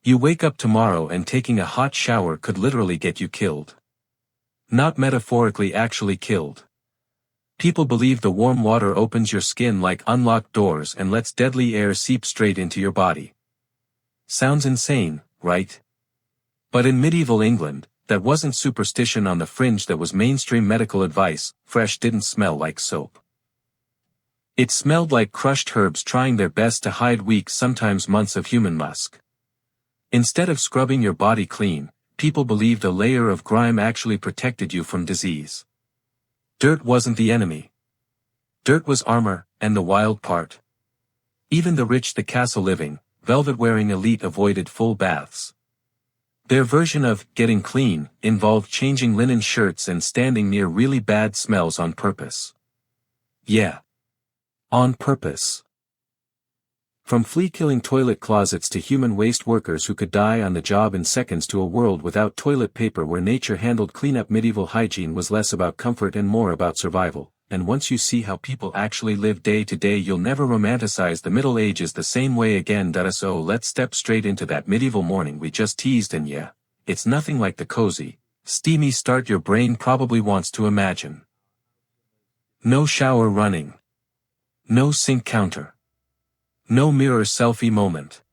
You wake up tomorrow and taking a hot shower could literally get you killed. Not metaphorically, actually killed. People believe the warm water opens your skin like unlocked doors and lets deadly air seep straight into your body. Sounds insane, right? But in medieval England, that wasn't superstition on the fringe, that was mainstream medical advice. Fresh didn't smell like soap. It smelled like crushed herbs trying their best to hide weeks, sometimes months of human musk. Instead of scrubbing your body clean, people believed a layer of grime actually protected you from disease. Dirt wasn't the enemy. Dirt was armor, and the wild part. Even the rich, the castle-living, velvet-wearing elite avoided full baths. Their version of getting clean involved changing linen shirts and standing near really bad smells on purpose. Yeah. On purpose. From flea-killing toilet closets to human waste workers who could die on the job in seconds, to a world without toilet paper where nature handled cleanup, medieval hygiene was less about comfort and more about survival. And once you see how people actually live day to day, you'll never romanticize the Middle Ages the same way again. So let's step straight into that medieval morning we just teased, and yeah, it's nothing like the cozy, steamy start your brain probably wants to imagine. No shower running. No sink counter. No mirror selfie moment.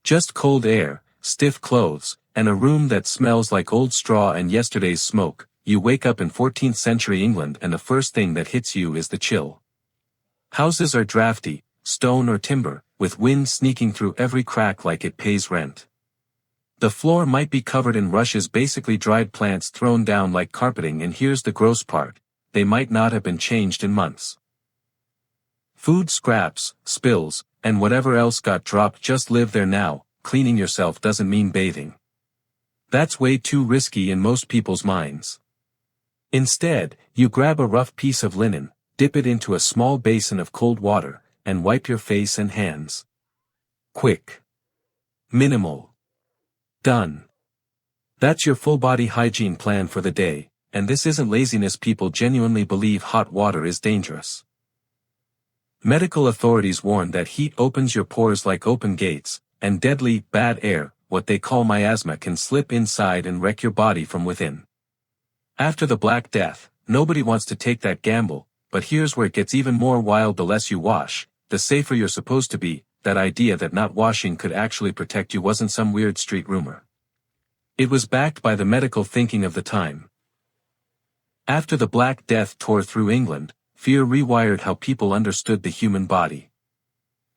Just cold air, stiff clothes, and a room that smells like old straw and yesterday's smoke. You wake up in 14th century England and the first thing that hits you is the chill. Houses are drafty, stone or timber, with wind sneaking through every crack like it pays rent. The floor might be covered in rushes, basically dried plants thrown down like carpeting, and here's the gross part, they might not have been changed in months. Food scraps, spills, and whatever else got dropped just live there now. Cleaning yourself doesn't mean bathing. That's way too risky in most people's minds. Instead, you grab a rough piece of linen, dip it into a small basin of cold water, and wipe your face and hands. Quick. Minimal. Done. That's your full body hygiene plan for the day, and this isn't laziness. People genuinely believe hot water is dangerous. Medical authorities warn that heat opens your pores like open gates, and deadly, bad air, what they call miasma, can slip inside and wreck your body from within. After the Black Death, nobody wants to take that gamble, but here's where it gets even more wild. The less you wash, the safer you're supposed to be. That idea that not washing could actually protect you wasn't some weird street rumor. It was backed by the medical thinking of the time. After the Black Death tore through England, fear rewired how people understood the human body.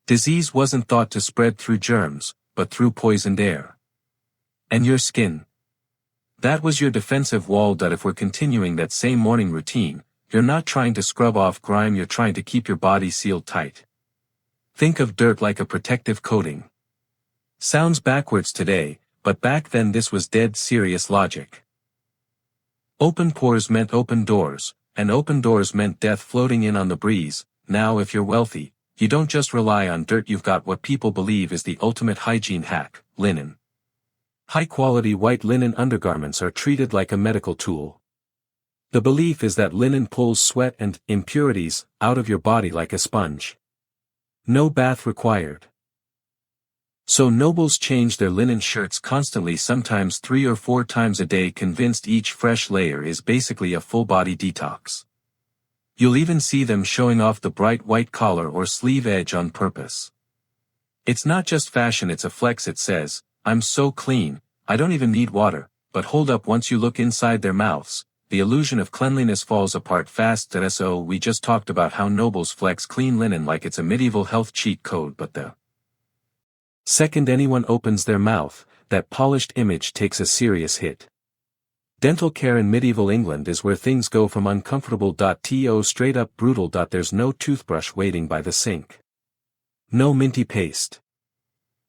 Disease wasn't thought to spread through germs, but through poisoned air. And your skin. That was your defensive wall. If we're continuing that same morning routine, you're not trying to scrub off grime, you're trying to keep your body sealed tight. Think of dirt like a protective coating. Sounds backwards today, but back then this was dead serious logic. Open pores meant open doors, and open doors meant death floating in on the breeze. Now if you're wealthy, you don't just rely on dirt, you've got what people believe is the ultimate hygiene hack: linen. High-quality white linen undergarments are treated like a medical tool. The belief is that linen pulls sweat and impurities out of your body like a sponge. No bath required. So nobles change their linen shirts constantly, sometimes 3 or 4 times a day, convinced each fresh layer is basically a full-body detox. You'll even see them showing off the bright white collar or sleeve edge on purpose. It's not just fashion, it's a flex. It says, "I'm so clean, I don't even need water." But hold up, once you look inside their mouths, the illusion of cleanliness falls apart fast. So we just talked about how nobles flex clean linen like it's a medieval health cheat code, but the second anyone opens their mouth, that polished image takes a serious hit. Dental care in medieval England is where things go from uncomfortable to straight up brutal. There's no toothbrush waiting by the sink. No minty paste.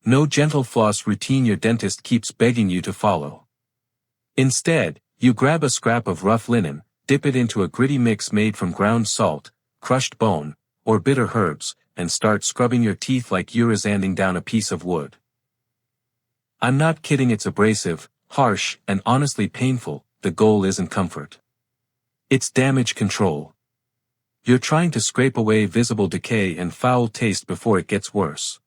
No gentle floss routine your dentist keeps begging you to follow. Instead, you grab a scrap of rough linen, dip it into a gritty mix made from ground salt, crushed bone, or bitter herbs, and start scrubbing your teeth like you're sanding down a piece of wood. I'm not kidding, it's abrasive, harsh, and honestly painful. The goal isn't comfort. It's damage control. You're trying to scrape away visible decay and foul taste before it gets worse.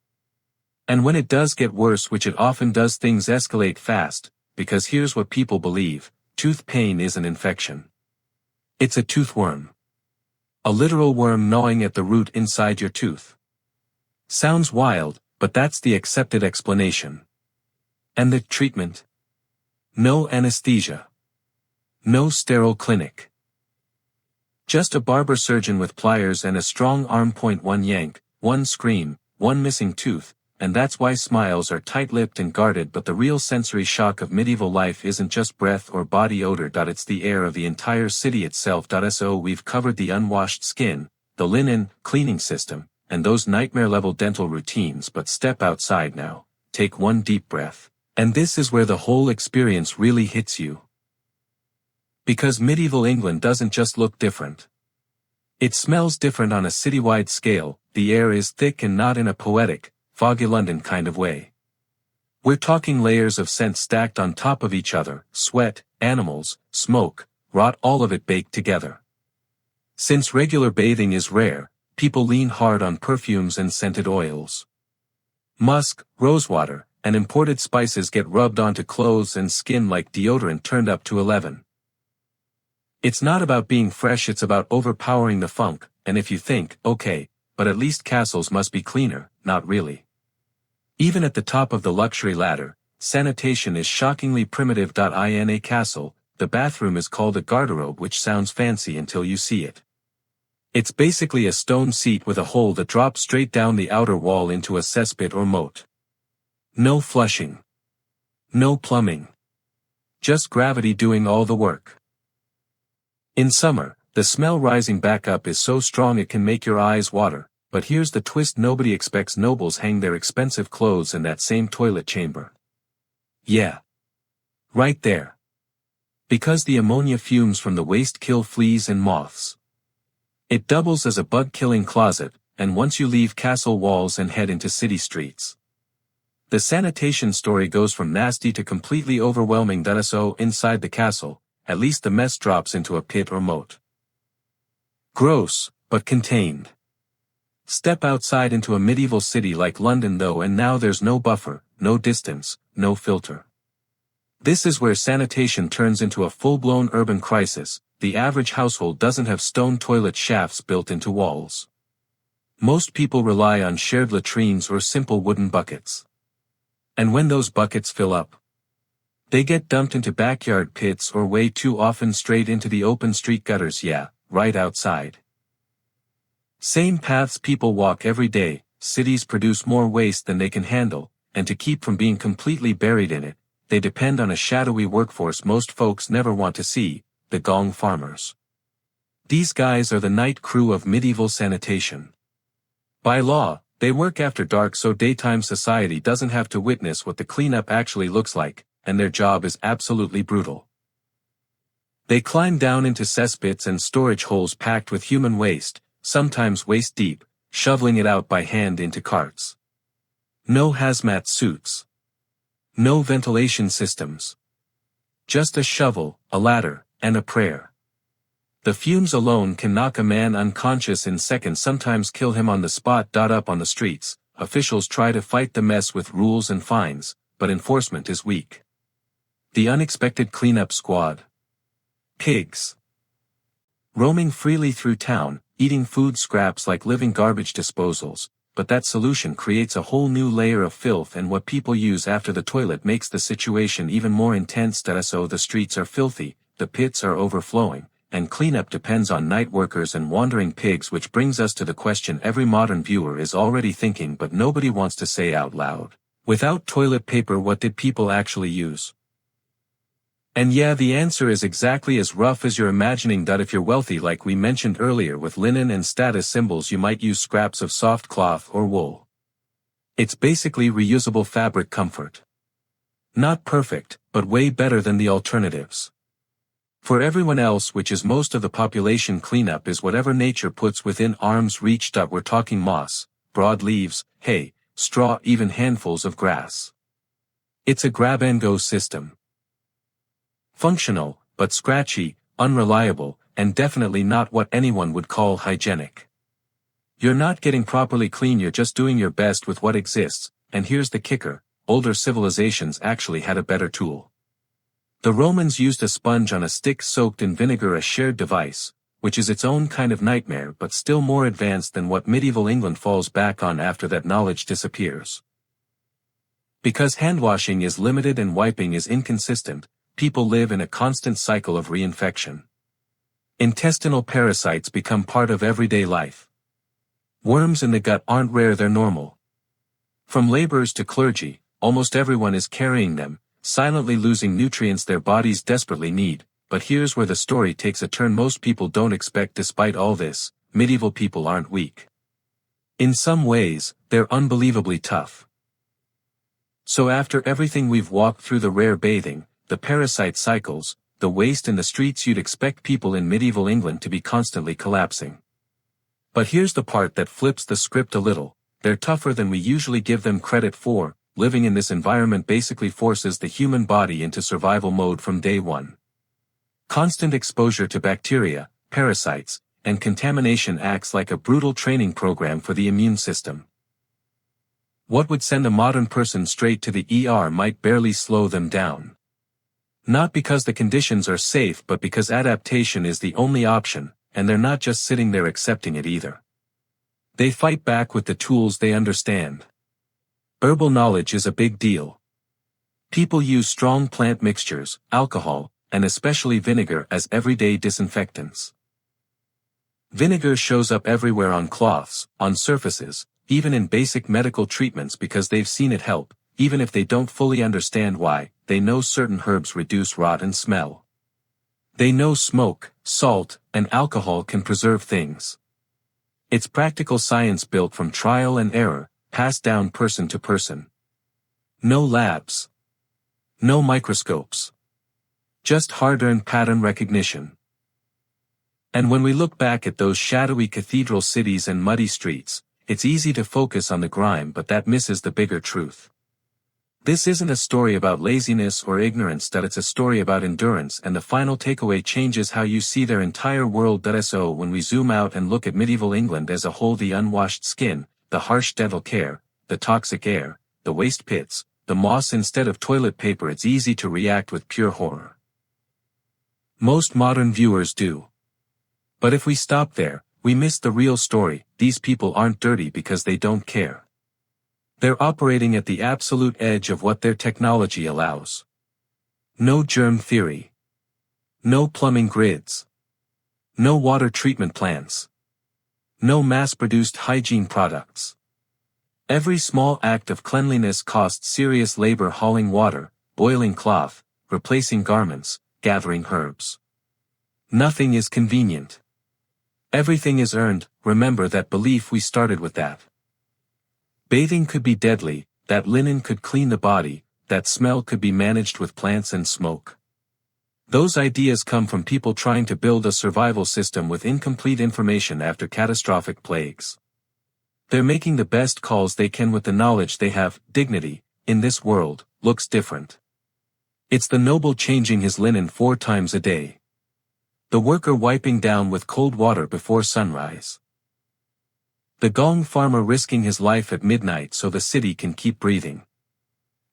And when it does get worse, which it often does, things escalate fast, because here's what people believe: tooth pain is an infection. It's a toothworm. A literal worm gnawing at the root inside your tooth. Sounds wild, but that's the accepted explanation. And the treatment? No anesthesia. No sterile clinic. Just a barber surgeon with pliers and a strong arm. One yank, one scream, one missing tooth, and that's why smiles are tight-lipped and guarded. But the real sensory shock of medieval life isn't just breath or body odor. It's the air of the entire city itself. So we've covered the unwashed skin, the linen, cleaning system, and those nightmare-level dental routines. But step outside now, take one deep breath, and this is where the whole experience really hits you. Because medieval England doesn't just look different. It smells different on a citywide scale. The air is thick, and not in a poetic, foggy London kind of way. We're talking layers of scent stacked on top of each other: sweat, animals, smoke, rot, all of it baked together. Since regular bathing is rare, people lean hard on perfumes and scented oils. Musk, rosewater, and imported spices get rubbed onto clothes and skin like deodorant turned up to 11. It's not about being fresh, it's about overpowering the funk. And if you think, okay, but at least castles must be cleaner, not really. Even at the top of the luxury ladder, sanitation is shockingly primitive. In a castle, the bathroom is called a garderobe, which sounds fancy until you see it. It's basically a stone seat with a hole that drops straight down the outer wall into a cesspit or moat. No flushing. No plumbing. Just gravity doing all the work. In summer, the smell rising back up is so strong it can make your eyes water, but here's the twist: nobody expects nobles hang their expensive clothes in that same toilet chamber. Yeah. Right there. Because the ammonia fumes from the waste kill fleas and moths. It doubles as a bug-killing closet, and once you leave castle walls and head into city streets, the sanitation story goes from nasty to completely overwhelming. So inside the castle, at least the mess drops into a pit or moat. Gross, but contained. Step outside into a medieval city like London though, and now there's no buffer, no distance, no filter. This is where sanitation turns into a full-blown urban crisis. The average household doesn't have stone toilet shafts built into walls. Most people rely on shared latrines or simple wooden buckets. And when those buckets fill up, they get dumped into backyard pits or way too often straight into the open street gutters. Yeah, right outside. Same paths people walk every day. Cities produce more waste than they can handle, and to keep from being completely buried in it, they depend on a shadowy workforce most folks never want to see: the gong farmers. These guys are the night crew of medieval sanitation. By law, they work after dark so daytime society doesn't have to witness what the cleanup actually looks like, and their job is absolutely brutal. They climb down into cesspits and storage holes packed with human waste, sometimes waist deep, shoveling it out by hand into carts. No hazmat suits. No ventilation systems. Just a shovel, a ladder, and a prayer. The fumes alone can knock a man unconscious in seconds, sometimes kill him on the spot. Up on the streets, officials try to fight the mess with rules and fines, but enforcement is weak. The unexpected cleanup squad. Pigs. Roaming freely through town, eating food scraps like living garbage disposals, but that solution creates a whole new layer of filth, and what people use after the toilet makes the situation even more intense. So the streets are filthy, the pits are overflowing, and cleanup depends on night workers and wandering pigs, which brings us to the question every modern viewer is already thinking but nobody wants to say out loud. Without toilet paper, what did people actually use? And yeah, the answer is exactly as rough as you're imagining. If you're wealthy, like we mentioned earlier with linen and status symbols, you might use scraps of soft cloth or wool. It's basically reusable fabric comfort. Not perfect, but way better than the alternatives. For everyone else, which is most of the population, cleanup is whatever nature puts within arm's reach. We're talking moss, broad leaves, hay, straw, even handfuls of grass. It's a grab-and-go system. Functional, but scratchy, unreliable, and definitely not what anyone would call hygienic. You're not getting properly clean, you're just doing your best with what exists, and here's the kicker, older civilizations actually had a better tool. The Romans used a sponge on a stick soaked in vinegar, a shared device, which is its own kind of nightmare but still more advanced than what medieval England falls back on after that knowledge disappears. Because handwashing is limited and wiping is inconsistent, people live in a constant cycle of reinfection. Intestinal parasites become part of everyday life. Worms in the gut aren't rare, they're normal. From laborers to clergy, almost everyone is carrying them, silently losing nutrients their bodies desperately need. But here's where the story takes a turn most people don't expect. Despite all this, medieval people aren't weak. In some ways, they're unbelievably tough. So after everything we've walked through, the rare bathing, the parasite cycles, the waste in the streets, you'd expect people in medieval England to be constantly collapsing. But here's the part that flips the script a little, they're tougher than we usually give them credit for. Living in this environment basically forces the human body into survival mode from day one. Constant exposure to bacteria, parasites, and contamination acts like a brutal training program for the immune system. What would send a modern person straight to the ER might barely slow them down. Not because the conditions are safe, but because adaptation is the only option, and they're not just sitting there accepting it either. They fight back with the tools they understand. Herbal knowledge is a big deal. People use strong plant mixtures, alcohol, and especially vinegar as everyday disinfectants. Vinegar shows up everywhere, on cloths, on surfaces, even in basic medical treatments, because they've seen it help, even if they don't fully understand why. They know certain herbs reduce rot and smell. They know smoke, salt, and alcohol can preserve things. It's practical science built from trial and error, passed down person to person. No labs. No microscopes. Just hard-earned pattern recognition. And when we look back at those shadowy cathedral cities and muddy streets, it's easy to focus on the grime, but that misses the bigger truth. This isn't a story about laziness or ignorance, that it's a story about endurance, and the final takeaway changes how you see their entire world. So when we zoom out and look at medieval England as a whole, the unwashed skin, the harsh dental care, the toxic air, the waste pits, the moss instead of toilet paper, it's easy to react with pure horror. Most modern viewers do. But if we stop there, we miss the real story. These people aren't dirty because they don't care. They're operating at the absolute edge of what their technology allows. No germ theory. No plumbing grids. No water treatment plants. No mass-produced hygiene products. Every small act of cleanliness costs serious labor: hauling water, boiling cloth, replacing garments, gathering herbs. Nothing is convenient. Everything is earned. Remember that belief, we started with that. Bathing could be deadly, that linen could clean the body, that smell could be managed with plants and smoke. Those ideas come from people trying to build a survival system with incomplete information after catastrophic plagues. They're making the best calls they can with the knowledge they have. Dignity, in this world, looks different. It's the noble changing his linen 4 times a day. The worker wiping down with cold water before sunrise. The gong farmer risking his life at midnight so the city can keep breathing.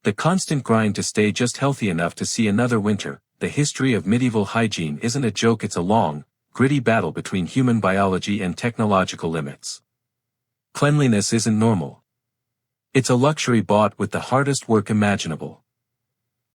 The constant grind to stay just healthy enough to see another winter. The history of medieval hygiene isn't a joke, it's a long, gritty battle between human biology and technological limits. Cleanliness isn't normal. It's a luxury bought with the hardest work imaginable.